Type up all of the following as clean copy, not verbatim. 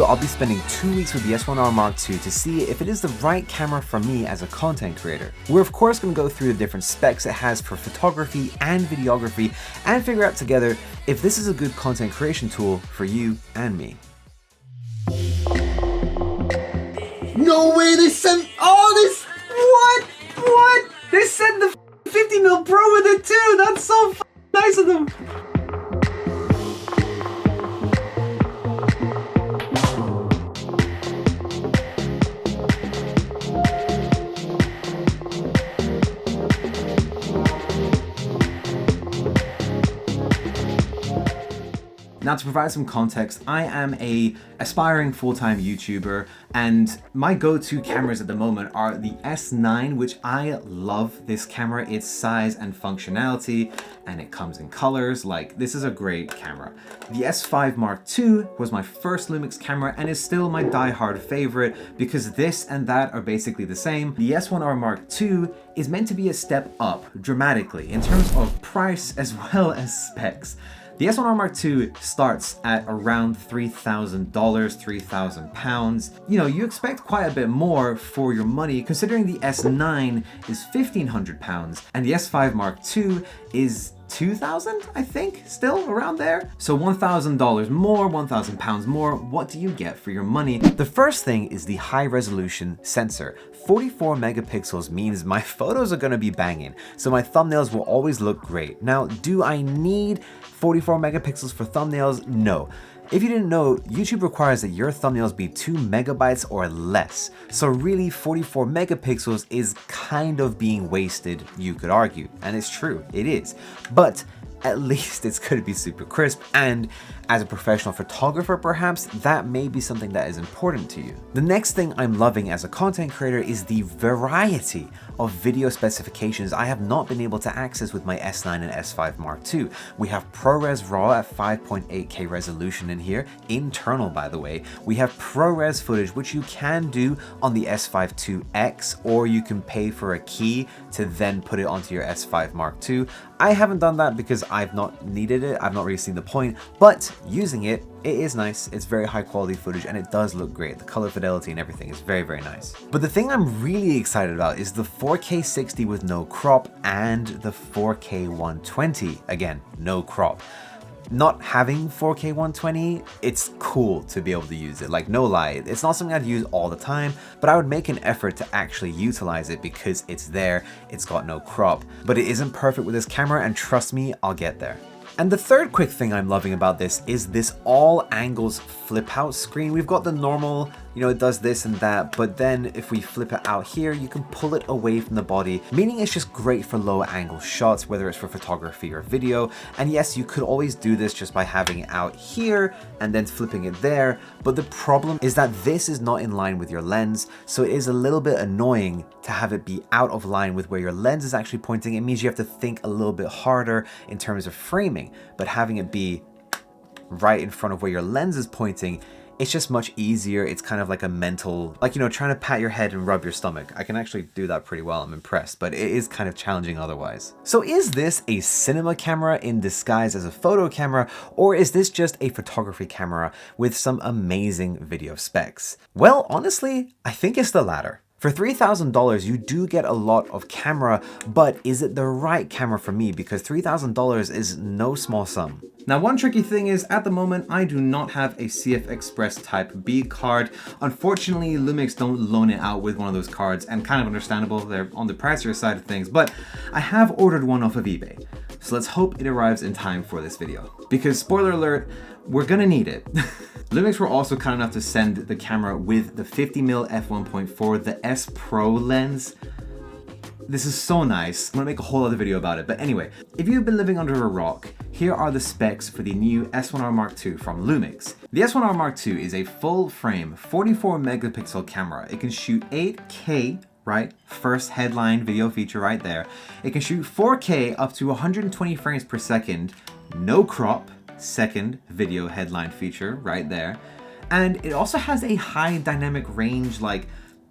video, I'll be spending 2 weeks with the S1R Mark II to see if it is the right camera for me as a content creator. We're of course going to go through the different specs it has for photography and videography and figure out together if this is a good content creation tool for you and me. No way, they sent all this. What? They sent the 50mm Pro with it too. That's so nice of them. Now, to provide some context, I am a aspiring full-time YouTuber, and my go-to cameras at the moment are the S9, which I love this camera, its size and functionality, and it comes in colors. Like, this is a great camera. The S5 Mark II was my first Lumix camera and is still my die-hard favorite because this and that are basically the same. The S1R Mark II is meant to be a step up dramatically in terms of price as well as specs. The S1R Mark II starts at around $3,000, 3,000 pounds. You know, you expect quite a bit more for your money considering the S9 is 1,500 pounds and the S5 Mark II is 2,000, I think, still around there. So $1,000 more, 1,000 pounds more, what do you get for your money? The first thing is the high resolution sensor. 44 megapixels means my photos are gonna be banging, so my thumbnails will always look great. Now, do I need 44 megapixels for thumbnails? No. If you didn't know, YouTube requires that your thumbnails be 2 megabytes or less. So really 44 megapixels is kind of being wasted, you could argue. And it's true, it is. But at least it's going to be super crisp, and as a professional photographer perhaps, that may be something that is important to you. The next thing I'm loving as a content creator is the variety of video specifications I have not been able to access with my S9 and S5 Mark II. We have ProRes Raw at 5.8K resolution in here, internal by the way. We have ProRes footage, which you can do on the S5 IIX, or you can pay for a key to then put it onto your S5 Mark II. I haven't done that because I've not needed it, I've not really seen the point, but using it, it is nice, it's very high quality footage and it does look great. The color fidelity and everything is very, very nice. But the thing I'm really excited about is the 4K 60 with no crop and the 4K 120, again, no crop. Not having 4K 120, it's cool to be able to use it, like no lie. It's not something I'd use all the time, but I would make an effort to actually utilize it because it's there, it's got no crop. But it isn't perfect with this camera, and trust me, I'll get there. And the third quick thing I'm loving about this is this all angles flip out screen. We've got the normal, you know, it does this and that, but then if we flip it out here, you can pull it away from the body, meaning it's just great for low angle shots, whether it's for photography or video. And yes, you could always do this just by having it out here and then flipping it there. But the problem is that this is not in line with your lens. So it is a little bit annoying to have it be out of line with where your lens is actually pointing. It means you have to think a little bit harder in terms of framing, but having it be right in front of where your lens is pointing, it's just much easier. It's kind of like a mental, like, you know, trying to pat your head and rub your stomach. I can actually do that pretty well, I'm impressed, but it is kind of challenging otherwise. So is this a cinema camera in disguise as a photo camera, or is this just a photography camera with some amazing video specs? Well, honestly, I think it's the latter. For $3,000, you do get a lot of camera, but is it the right camera for me? Because $3,000 is no small sum. Now, one tricky thing is, at the moment, I do not have a CF Express Type B card. Unfortunately, Lumix don't loan it out with one of those cards, and kind of understandable, they're on the pricier side of things, but I have ordered one off of eBay. So let's hope it arrives in time for this video. Because, spoiler alert, we're gonna need it. Lumix were also kind enough to send the camera with the 50mm f1.4, the S Pro lens. This is so nice. I'm gonna make a whole other video about it. But anyway, if you've been living under a rock, here are the specs for the new S1R Mark II from Lumix. The S1R Mark II is a full frame 44 megapixel camera. It can shoot 8K, right? First headline video feature right there. It can shoot 4K up to 120 frames per second, no crop, second video headline feature right there. And it also has a high dynamic range, like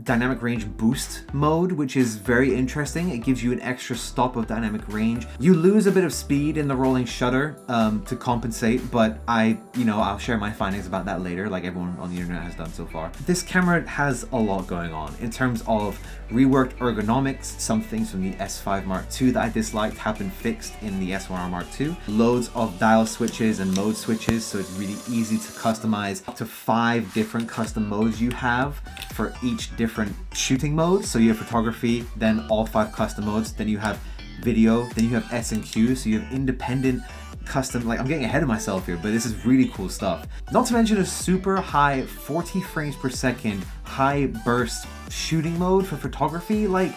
dynamic range boost mode, which is very interesting. It gives you an extra stop of dynamic range. You lose a bit of speed in the rolling shutter to compensate, but I'll share my findings about that later, like everyone on the internet has done so far. This camera has a lot going on in terms of reworked ergonomics. Some things from the S5 Mark II that I disliked have been fixed in the S1R Mark II. Loads of dial switches and mode switches, so it's really easy to customize. Up to 5 different custom modes you have for each different shooting mode. So you have photography, then all 5 custom modes, then you have video, then you have S and Q, so you have independent custom, like I'm getting ahead of myself here, but this is really cool stuff. Not to mention a super high 40 frames per second high burst shooting mode for photography. Like,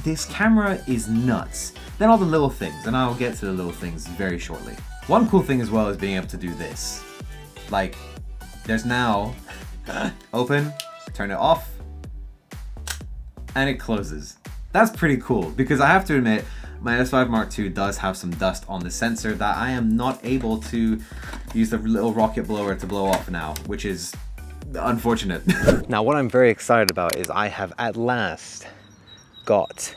this camera is nuts. Then all the little things, and I'll get to the little things very shortly. One cool thing as well is being able to do this. Like, there's now open, turn it off, and it closes. That's pretty cool, because I have to admit, my S5 Mark II does have some dust on the sensor that I am not able to use the little rocket blower to blow off now, which is unfortunate. Now, what I'm very excited about is I have at last got,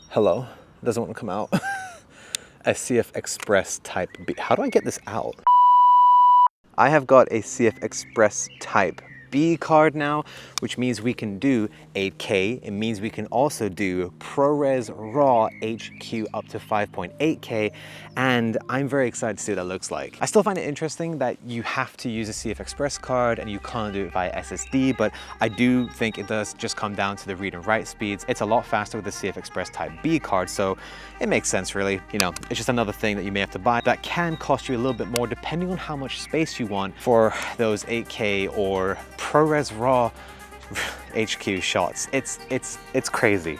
hello, it doesn't want to come out, a CF Express Type B. How do I get this out? I have got a CF Express Type B card now, which means we can do 8K. It means we can also do ProRes Raw HQ up to 5.8K, and I'm very excited to see what that looks like. I still find it interesting that you have to use a CF Express card and you can't do it via SSD, but I do think it does just come down to the read and write speeds. It's a lot faster with the CF Express Type B card, so it makes sense really. You know, it's just another thing that you may have to buy that can cost you a little bit more depending on how much space you want for those 8K or ProRes Raw HQ shots. It's crazy.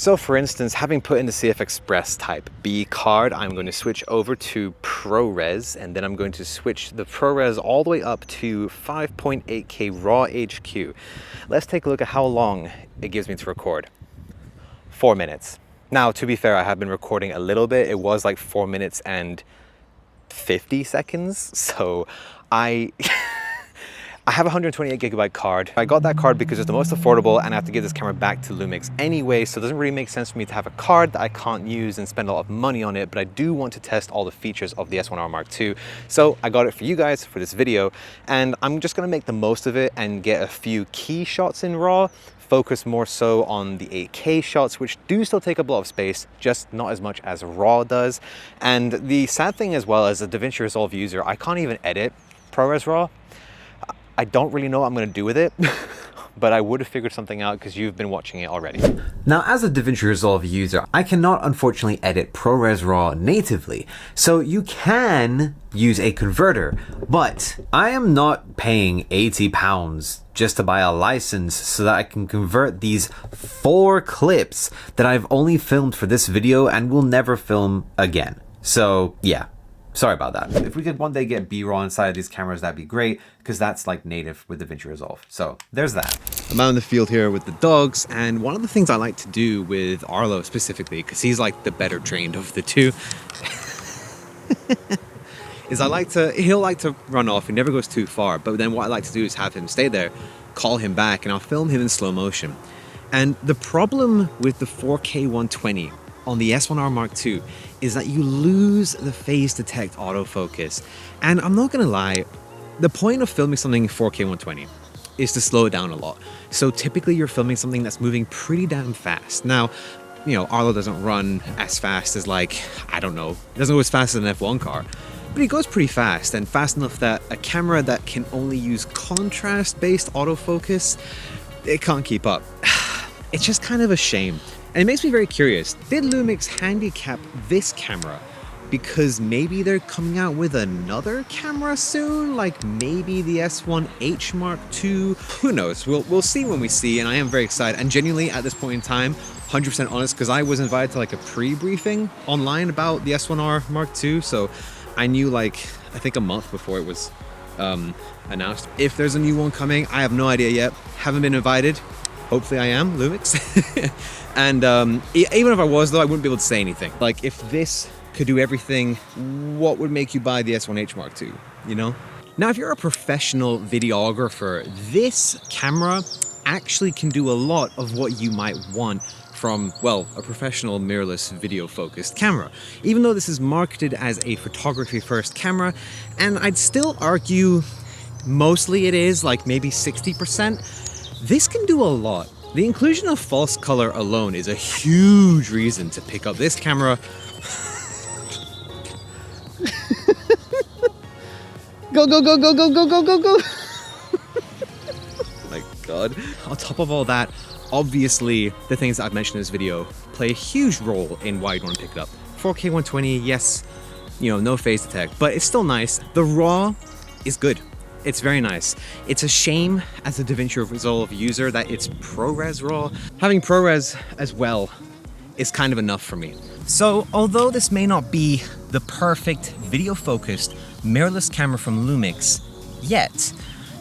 So for instance, having put in the CF Express Type B card, I'm going to switch over to ProRes, and then I'm going to switch the ProRes all the way up to 5.8K Raw HQ. Let's take a look at how long it gives me to record. 4 minutes. Now, to be fair, I have been recording a little bit. It was like 4 minutes and 50 seconds. So I have a 128 gigabyte card. I got that card because it's the most affordable and I have to give this camera back to Lumix anyway, so it doesn't really make sense for me to have a card that I can't use and spend a lot of money on it, but I do want to test all the features of the S1R Mark II. So I got it for you guys for this video, and I'm just gonna make the most of it and get a few key shots in RAW, focus more so on the 8K shots, which do still take up a lot of space, just not as much as RAW does. And the sad thing as well, as a DaVinci Resolve user, I can't even edit ProRes RAW. I don't really know what I'm going to do with it, but I would have figured something out because you've been watching it already. Now, as a DaVinci Resolve user, I cannot unfortunately edit ProRes RAW natively, so you can use a converter, but I am not paying £80 just to buy a license so that I can convert these 4 clips that I've only filmed for this video and will never film again. So yeah. Sorry about that. If we could one day get B-RAW inside of these cameras, that'd be great, because that's like native with DaVinci Resolve. So there's that. I'm out in the field here with the dogs, and one of the things I like to do with Arlo specifically, because he's like the better trained of the two, is he'll like to run off. He never goes too far, but then what I like to do is have him stay there, call him back, and I'll film him in slow motion. And the problem with the 4K 120 on the S1R Mark II is that you lose the phase detect autofocus. And I'm not gonna lie, the point of filming something in 4K 120 is to slow it down a lot. So typically you're filming something that's moving pretty damn fast. Now, you know, Arlo doesn't run as fast as, like, I don't know, it doesn't go as fast as an F1 car, but it goes pretty fast, and fast enough that a camera that can only use contrast-based autofocus, it can't keep up. It's just kind of a shame. And it makes me very curious, did Lumix handicap this camera because maybe they're coming out with another camera soon, like maybe the S1RII Mark II? Who knows? We'll see when we see, and I am very excited. And genuinely, at this point in time, 100% honest, because I was invited to like a pre-briefing online about the S1R Mark II, so I knew like, I think a month before it was announced. If there's a new one coming, I have no idea yet. Haven't been invited. Hopefully I am, Lumix. And even if I was though, I wouldn't be able to say anything. Like if this could do everything, what would make you buy the S1RII Mark II, you know? Now, if you're a professional videographer, this camera actually can do a lot of what you might want from, well, a professional mirrorless video focused camera. Even though this is marketed as a photography first camera, and I'd still argue mostly it is, like maybe 60%, this can do a lot. The inclusion of false color alone is a huge reason to pick up this camera. Go, go, go, go, go, go, go, go, go. My God. On top of all that, obviously, the things that I've mentioned in this video play a huge role in why you'd want to pick it up. 4K 120, yes, you know, no phase detect, but it's still nice. The RAW is good. It's very nice. It's a shame as a DaVinci Resolve user that it's ProRes Raw. Having ProRes as well is kind of enough for me. So although this may not be the perfect video-focused mirrorless camera from Lumix yet,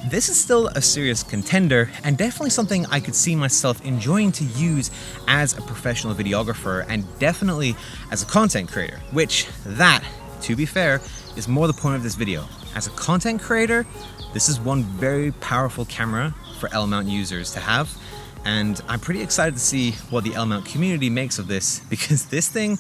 this is still a serious contender and definitely something I could see myself enjoying to use as a professional videographer and definitely as a content creator, which that, to be fair, is more the point of this video. As a content creator, this is one very powerful camera for L-mount users to have, and I'm pretty excited to see what the L-mount community makes of this, because this thing,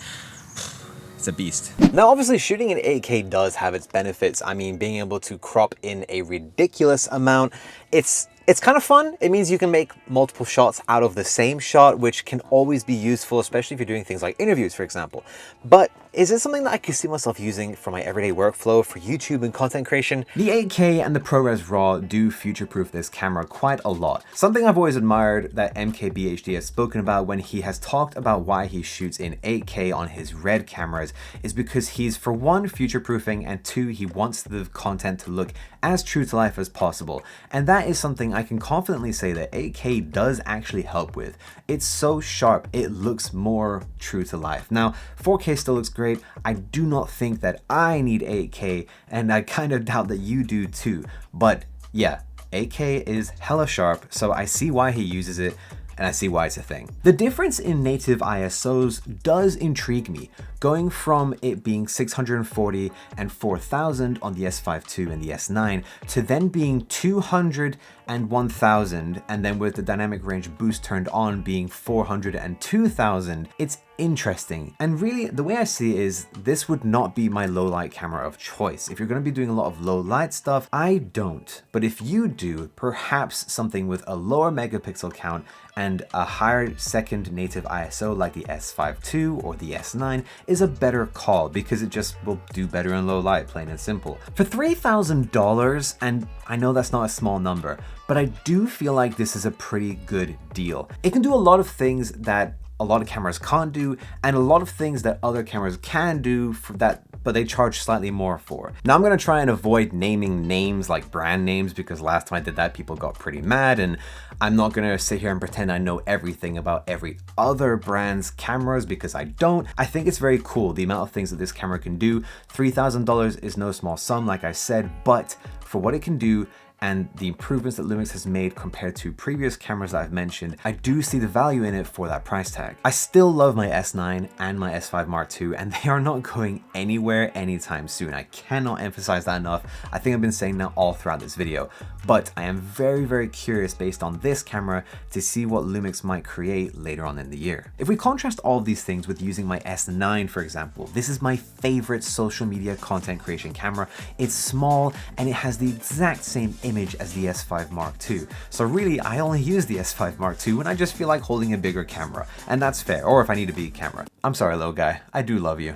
it's a beast. Now, obviously shooting in 8K does have its benefits. I mean, being able to crop in a ridiculous amount, it's kind of fun. It means you can make multiple shots out of the same shot, which can always be useful, especially if you're doing things like interviews, for example. But is it something that I could see myself using for my everyday workflow, for YouTube and content creation? The 8K and the ProRes Raw do future-proof this camera quite a lot. Something I've always admired that MKBHD has spoken about when he has talked about why he shoots in 8K on his RED cameras is because he's, for one, future-proofing, and two, he wants the content to look as true to life as possible. And that is something I can confidently say that 8K does actually help with. It's so sharp, it looks more true to life. Now, 4K still looks great. I do not think that I need 8K, and I kind of doubt that you do too. But yeah, 8K is hella sharp, so I see why he uses it, and I see why it's a thing. The difference in native ISOs does intrigue me, going from it being 640 and 4000 on the S5 II and the S9 to then being 200 and 1000, and then with the dynamic range boost turned on being 400 and 2000. It's interesting, and really the way I see it is this would not be my low light camera of choice. If you're going to be doing a lot of low light stuff, I don't, but if you do, perhaps something with a lower megapixel count and a higher second native ISO like the S5 II or the S9 is a better call, because it just will do better in low light, plain and simple. For $3,000, and I know that's not a small number, but I do feel like this is a pretty good deal. It can do a lot of things that a lot of cameras can't do, and a lot of things that other cameras can do for that, but they charge slightly more for. Now I'm gonna try and avoid naming names like brand names, because last time I did that people got pretty mad, and I'm not gonna sit here and pretend I know everything about every other brand's cameras, because I don't. I think it's very cool the amount of things that this camera can do. $3,000 is no small sum, like I said, but for what it can do and the improvements that Lumix has made compared to previous cameras that I've mentioned, I do see the value in it for that price tag. I still love my S9 and my S5 Mark II, and they are not going anywhere anytime soon. I cannot emphasize that enough. I think I've been saying that all throughout this video, but I am very, very curious based on this camera to see what Lumix might create later on in the year. If we contrast all of these things with using my S9, for example, this is my favorite social media content creation camera. It's small and it has the exact same image as the S5 Mark II. So really, I only use the S5 Mark II when I just feel like holding a bigger camera, and that's fair, or if I need a big camera. I'm sorry, little guy, I do love you.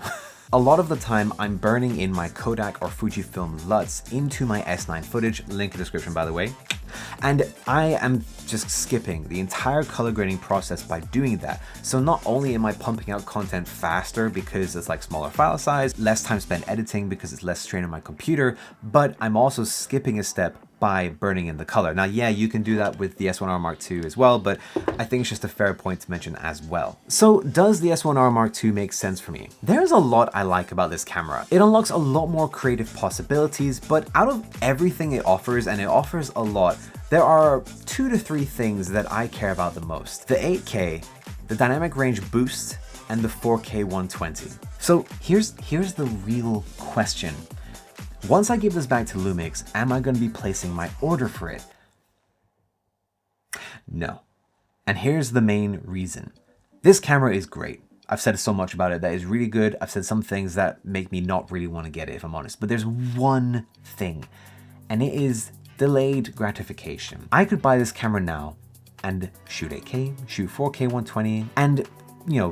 A lot of the time, I'm burning in my Kodak or Fujifilm LUTs into my S9 footage, link in the description by the way. And I am just skipping the entire color grading process by doing that. So not only am I pumping out content faster because it's like smaller file size, less time spent editing because it's less strain on my computer, but I'm also skipping a step by burning in the color. Now, yeah, you can do that with the S1R Mark II as well, but I think it's just a fair point to mention as well. So does the S1R Mark II make sense for me? There's a lot I like about this camera. It unlocks a lot more creative possibilities, but out of everything it offers, and it offers a lot, there are 2 to 3 things that I care about the most. The 8K, the dynamic range boost, and the 4K 120. So here's the real question. Once I give this back to Lumix, am I going to be placing my order for it? No. And here's the main reason. This camera is great. I've said so much about it that is really good. I've said some things that make me not really want to get it, if I'm honest. But there's one thing, and it is delayed gratification. I could buy this camera now and shoot 8K, shoot 4K 120, and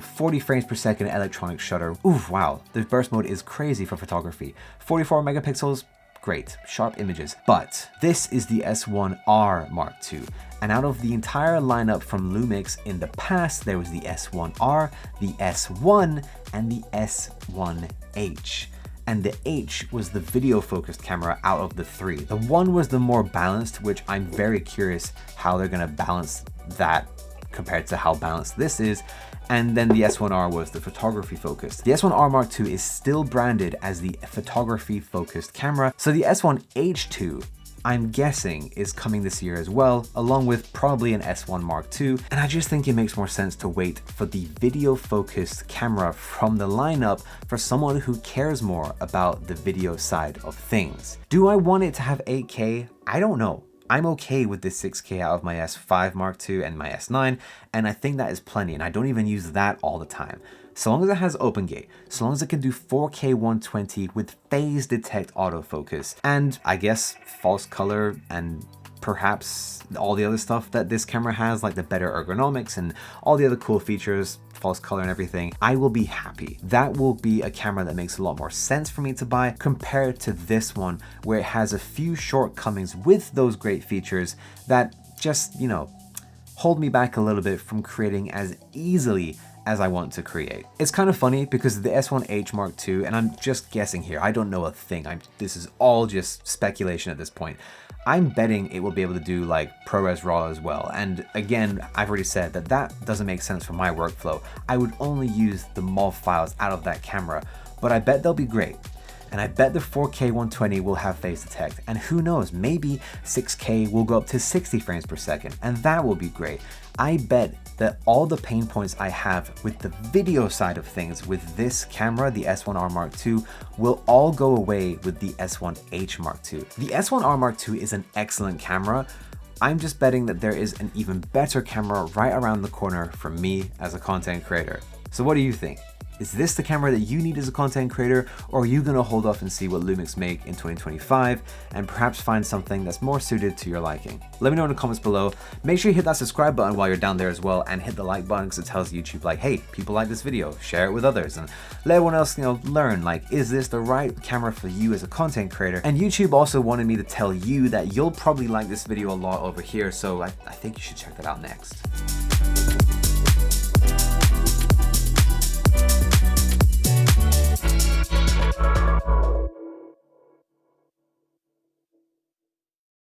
40 frames per second electronic shutter. Ooh, wow, the burst mode is crazy for photography. 44 megapixels, great, sharp images. But this is the S1R Mark II. And out of the entire lineup from Lumix in the past, there was the S1R, the S1, and the S1H. And the H was the video focused camera out of the 3. The 1 was the more balanced, which I'm very curious how they're gonna balance that compared to how balanced this is. And then the S1R was the photography focused. The S1R Mark II is still branded as the photography focused camera. So the S1H2, I'm guessing, is coming this year as well, along with probably an S1 Mark II. And I just think it makes more sense to wait for the video focused camera from the lineup for someone who cares more about the video side of things. Do I want it to have 8K? I don't know. I'm okay with this 6K out of my S5 Mark II and my S9, and I think that is plenty, and I don't even use that all the time. So long as it has OpenGate, so long as it can do 4K 120 with phase detect autofocus, and I guess false color and perhaps all the other stuff that this camera has, like the better ergonomics and all the other cool features, false color and everything, I will be happy. That will be a camera that makes a lot more sense for me to buy compared to this one, where it has a few shortcomings with those great features that just, hold me back a little bit from creating as easily as I want to create. It's kind of funny because the S1H Mark II, and I'm just guessing here, I don't know a thing, this is all just speculation at this point. I'm betting it will be able to do like ProRes Raw as well. And again, I've already said that doesn't make sense for my workflow. I would only use the MOV files out of that camera, but I bet they'll be great. And I bet the 4K 120 will have phase detect. And who knows, maybe 6K will go up to 60 frames per second, and that will be great. I bet that all the pain points I have with the video side of things with this camera, the S1R Mark II, will all go away with the S1H Mark II. The S1R Mark II is an excellent camera. I'm just betting that there is an even better camera right around the corner for me as a content creator. So what do you think? Is this the camera that you need as a content creator, or are you gonna hold off and see what Lumix make in 2025 and perhaps find something that's more suited to your liking? Let me know in the comments below. Make sure you hit that subscribe button while you're down there as well, and hit the like button because it tells YouTube like, hey, people like this video, share it with others, and let everyone else, learn, like, is this the right camera for you as a content creator? And YouTube also wanted me to tell you that you'll probably like this video a lot over here, so I think you should check that out next.